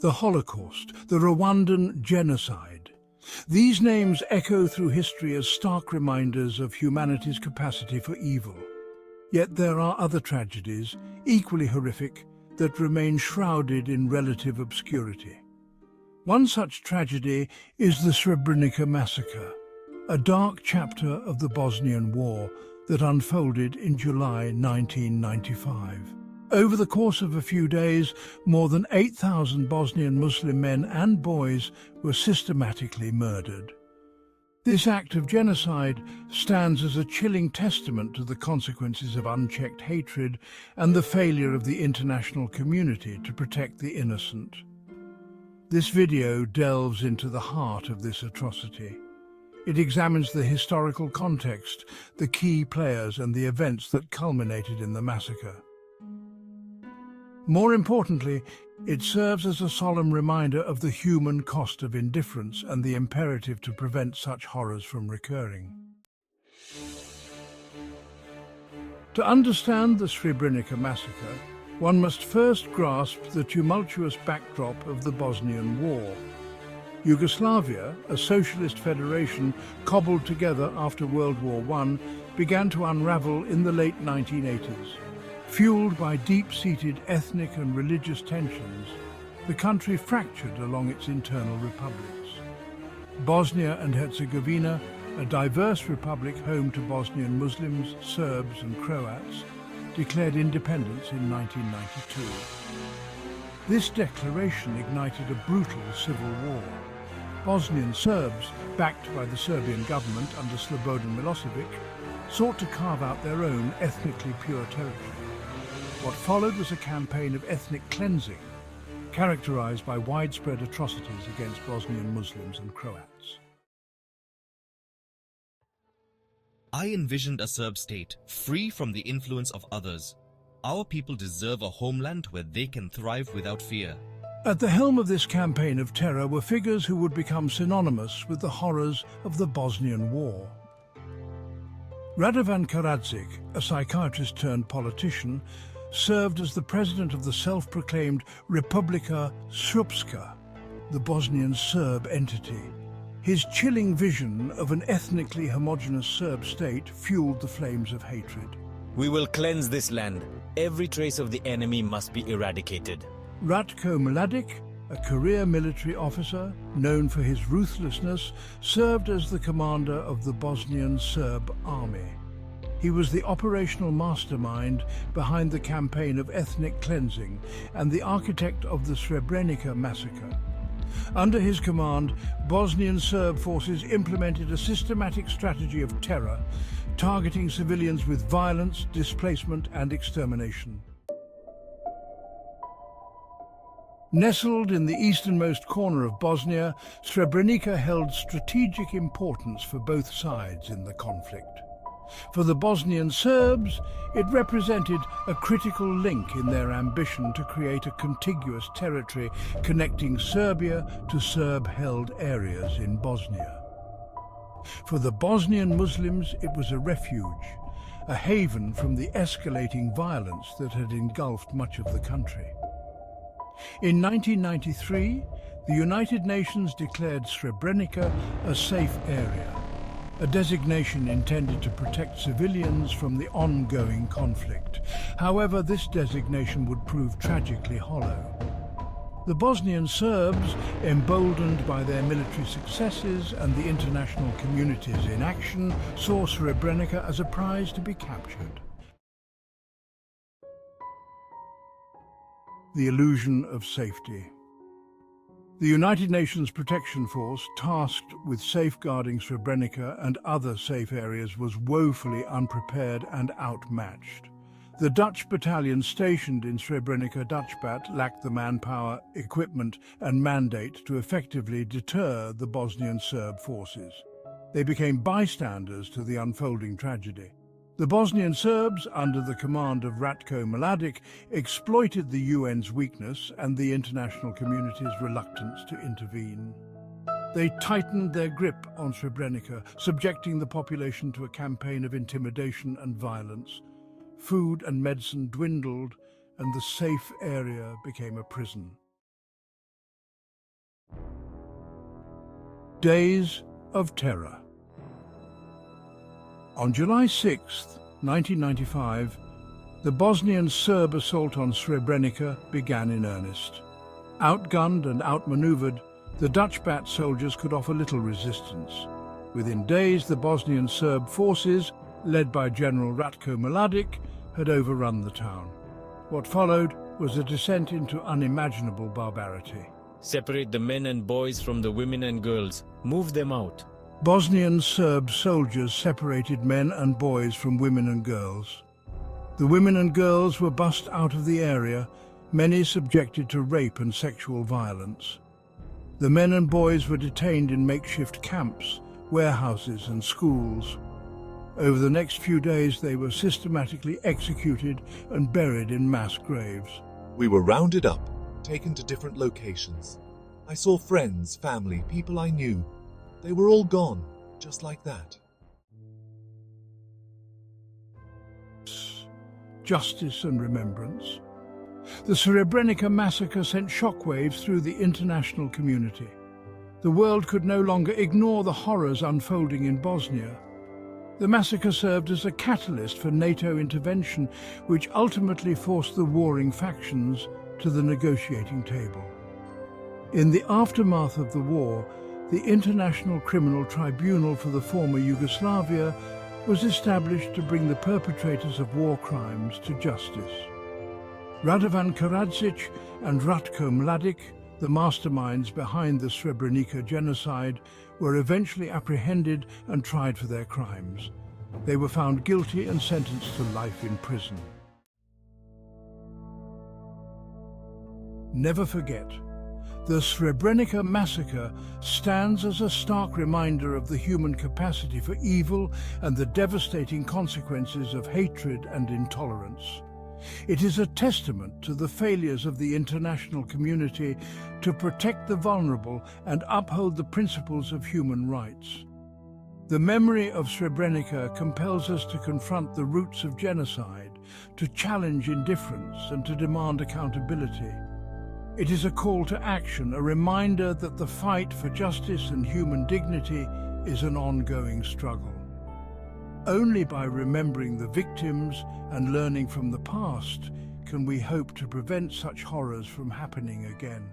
the Holocaust, the Rwandan genocide. These names echo through history as stark reminders of humanity's capacity for evil. Yet there are other tragedies, equally horrific, that remain shrouded in relative obscurity. One such tragedy is the Srebrenica Massacre, a dark chapter of the Bosnian War that unfolded in July 1995. Over the course of a few days, more than 8,000 Bosnian Muslim men and boys were systematically murdered. This act of genocide stands as a chilling testament to the consequences of unchecked hatred and the failure of the international community to protect the innocent. This video delves into the heart of this atrocity. It examines the historical context, the key players, and the events that culminated in the massacre. More importantly, it serves as a solemn reminder of the human cost of indifference and the imperative to prevent such horrors from recurring. To understand the Srebrenica massacre, one must first grasp the tumultuous backdrop of the Bosnian War. Yugoslavia, a socialist federation cobbled together after World War I, began to unravel in the late 1980s. Fueled by deep-seated ethnic and religious tensions, the country fractured along its internal republics. Bosnia and Herzegovina, a diverse republic home to Bosnian Muslims, Serbs and Croats, declared independence in 1992. This declaration ignited a brutal civil war. Bosnian Serbs, backed by the Serbian government under Slobodan Milosevic, sought to carve out their own ethnically pure territory. What followed was a campaign of ethnic cleansing, characterized by widespread atrocities against Bosnian Muslims and Croats. I envisioned a Serb state, free from the influence of others. Our people deserve a homeland where they can thrive without fear. At the helm of this campaign of terror were figures who would become synonymous with the horrors of the Bosnian War. Radovan Karadzic, a psychiatrist turned politician, served as the president of the self-proclaimed Republika Srpska, the Bosnian Serb entity. His chilling vision of an ethnically homogeneous Serb state fueled the flames of hatred. We will cleanse this land. Every trace of the enemy must be eradicated. Ratko Mladic, a career military officer known for his ruthlessness, served as the commander of the Bosnian Serb army. He was the operational mastermind behind the campaign of ethnic cleansing and the architect of the Srebrenica massacre. Under his command, Bosnian Serb forces implemented a systematic strategy of terror, targeting civilians with violence, displacement, and extermination. Nestled in the easternmost corner of Bosnia, Srebrenica held strategic importance for both sides in the conflict. For the Bosnian Serbs, it represented a critical link in their ambition to create a contiguous territory connecting Serbia to Serb-held areas in Bosnia. For the Bosnian Muslims, it was a refuge, a haven from the escalating violence that had engulfed much of the country. In 1993, the United Nations declared Srebrenica a safe area, a designation intended to protect civilians from the ongoing conflict. However, this designation would prove tragically hollow. The Bosnian Serbs, emboldened by their military successes and the international community's inaction, saw Srebrenica as a prize to be captured. The illusion of safety. The United Nations Protection Force, tasked with safeguarding Srebrenica and other safe areas, was woefully unprepared and outmatched. The Dutch battalion stationed in Srebrenica Dutchbat lacked the manpower, equipment, and mandate to effectively deter the Bosnian Serb forces. They became bystanders to the unfolding tragedy. The Bosnian Serbs, under the command of Ratko Mladic, exploited the UN's weakness and the international community's reluctance to intervene. They tightened their grip on Srebrenica, subjecting the population to a campaign of intimidation and violence. Food and medicine dwindled, and the safe area became a prison. Days of Terror. On July 6, 1995, the Bosnian Serb assault on Srebrenica began in earnest. Outgunned and outmaneuvered, the Dutch Bat soldiers could offer little resistance. Within days, the Bosnian Serb forces, led by General Ratko Mladic, had overrun the town. What followed was a descent into unimaginable barbarity. Separate the men and boys from the women and girls. Move them out. Bosnian Serb soldiers separated men and boys from women and girls. The women and girls were bussed out of the area, many subjected to rape and sexual violence. The men and boys were detained in makeshift camps, warehouses and schools. Over the next few days they were systematically executed and buried in mass graves. We were rounded up, taken to different locations. I saw friends, family, people I knew. They were all gone, just like that. Justice and remembrance. The Srebrenica Massacre sent shockwaves through the international community. The world could no longer ignore the horrors unfolding in Bosnia. The massacre served as a catalyst for NATO intervention, which ultimately forced the warring factions to the negotiating table. In the aftermath of the war, the International Criminal Tribunal for the former Yugoslavia was established to bring the perpetrators of war crimes to justice. Radovan Karadzic and Ratko Mladic, the masterminds behind the Srebrenica genocide, were eventually apprehended and tried for their crimes. They were found guilty and sentenced to life in prison. Never forget, the Srebrenica Massacre stands as a stark reminder of the human capacity for evil and the devastating consequences of hatred and intolerance. It is a testament to the failures of the international community to protect the vulnerable and uphold the principles of human rights. The memory of Srebrenica compels us to confront the roots of genocide, to challenge indifference and to demand accountability. It is a call to action, a reminder that the fight for justice and human dignity is an ongoing struggle. Only by remembering the victims and learning from the past can we hope to prevent such horrors from happening again.